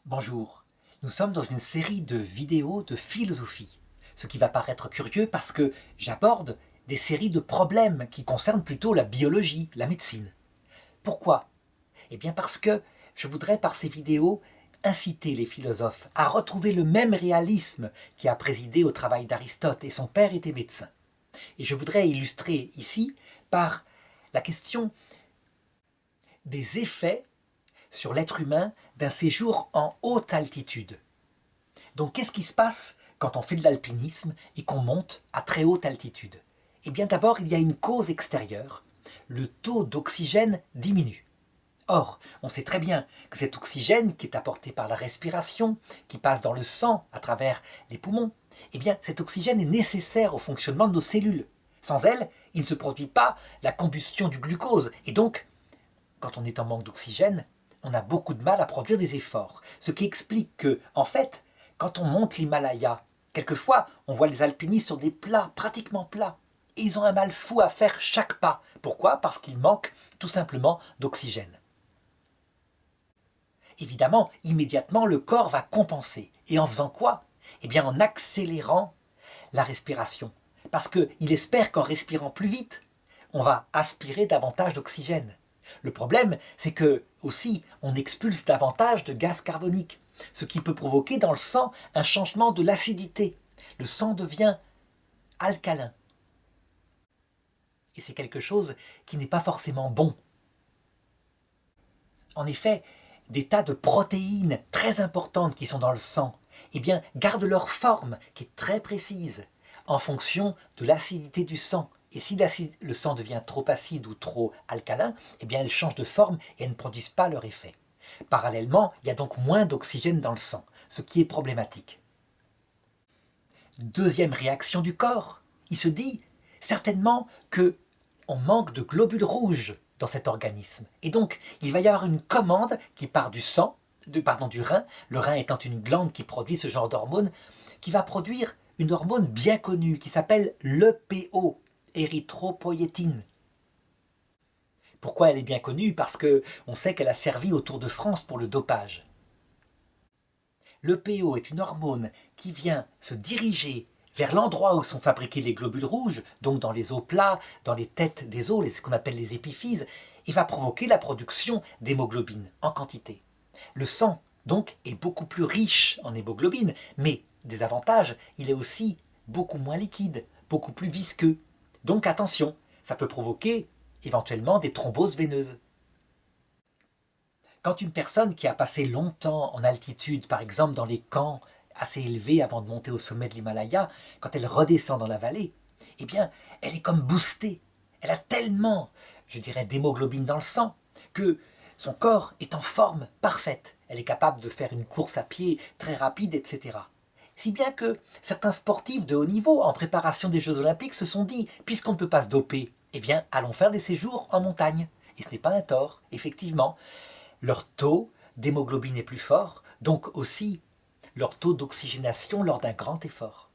Bonjour, nous sommes dans une série de vidéos de philosophie, ce qui va paraître curieux parce que j'aborde des séries de problèmes qui concernent plutôt la biologie, la médecine. Pourquoi? Eh bien parce que je voudrais par ces vidéos inciter les philosophes à retrouver le même réalisme qui a présidé au travail d'Aristote, et son père était médecin. Et je voudrais illustrer ici par la question des effets sur l'être humain d'un séjour en haute altitude. Donc qu'est-ce qui se passe quand on fait de l'alpinisme et qu'on monte à très haute altitude? Eh bien d'abord, il y a une cause extérieure. Le taux d'oxygène diminue. Or, on sait très bien que cet oxygène qui est apporté par la respiration, qui passe dans le sang à travers les poumons, eh bien cet oxygène est nécessaire au fonctionnement de nos cellules. Sans elle, il ne se produit pas la combustion du glucose. Et donc, quand on est en manque d'oxygène, on a beaucoup de mal à produire des efforts. Ce qui explique que, en fait, quand on monte l'Himalaya, quelquefois, on voit les alpinistes sur des plats, pratiquement plats. Et ils ont un mal fou à faire chaque pas. Pourquoi? Parce qu'il manque tout simplement d'oxygène. Évidemment, immédiatement, le corps va compenser. Et en faisant quoi? Eh bien, en accélérant la respiration. Parce qu'il espère qu'en respirant plus vite, on va aspirer davantage d'oxygène. Le problème, c'est que aussi on expulse davantage de gaz carbonique, ce qui peut provoquer dans le sang un changement de l'acidité. Le sang devient alcalin. Et c'est quelque chose qui n'est pas forcément bon. En effet, des tas de protéines très importantes qui sont dans le sang, eh bien, gardent leur forme, qui est très précise, en fonction de l'acidité du sang. Et si le sang devient trop acide ou trop alcalin, eh bien, elles changent de forme et elles ne produisent pas leur effet. Parallèlement, il y a donc moins d'oxygène dans le sang, ce qui est problématique. Deuxième réaction du corps, il se dit certainement qu'on manque de globules rouges dans cet organisme. Et donc, il va y avoir une commande qui part du sang, du rein, le rein étant une glande qui produit ce genre d'hormone, qui va produire une hormone bien connue qui s'appelle l'EPO, érythropoïétine. Pourquoi elle est bien connue? Parce qu'on sait qu'elle a servi au Tour de France pour le dopage. L'EPO est une hormone qui vient se diriger vers l'endroit où sont fabriqués les globules rouges, donc dans les os plats, dans les têtes des os, ce qu'on appelle les épiphyses, et va provoquer la production d'hémoglobine en quantité. Le sang, donc, est beaucoup plus riche en hémoglobine, mais des avantages, il est aussi beaucoup moins liquide, beaucoup plus visqueux. Donc attention, ça peut provoquer éventuellement des thromboses veineuses. Quand une personne qui a passé longtemps en altitude, par exemple dans les camps assez élevés avant de monter au sommet de l'Himalaya, quand elle redescend dans la vallée, eh bien, elle est comme boostée. Elle a tellement, je dirais, d'hémoglobine dans le sang que son corps est en forme parfaite. Elle est capable de faire une course à pied très rapide, etc. Si bien que certains sportifs de haut niveau, en préparation des Jeux Olympiques, se sont dit, puisqu'on ne peut pas se doper, eh bien, allons faire des séjours en montagne. Et ce n'est pas un tort, effectivement. Leur taux d'hémoglobine est plus fort, donc aussi leur taux d'oxygénation lors d'un grand effort.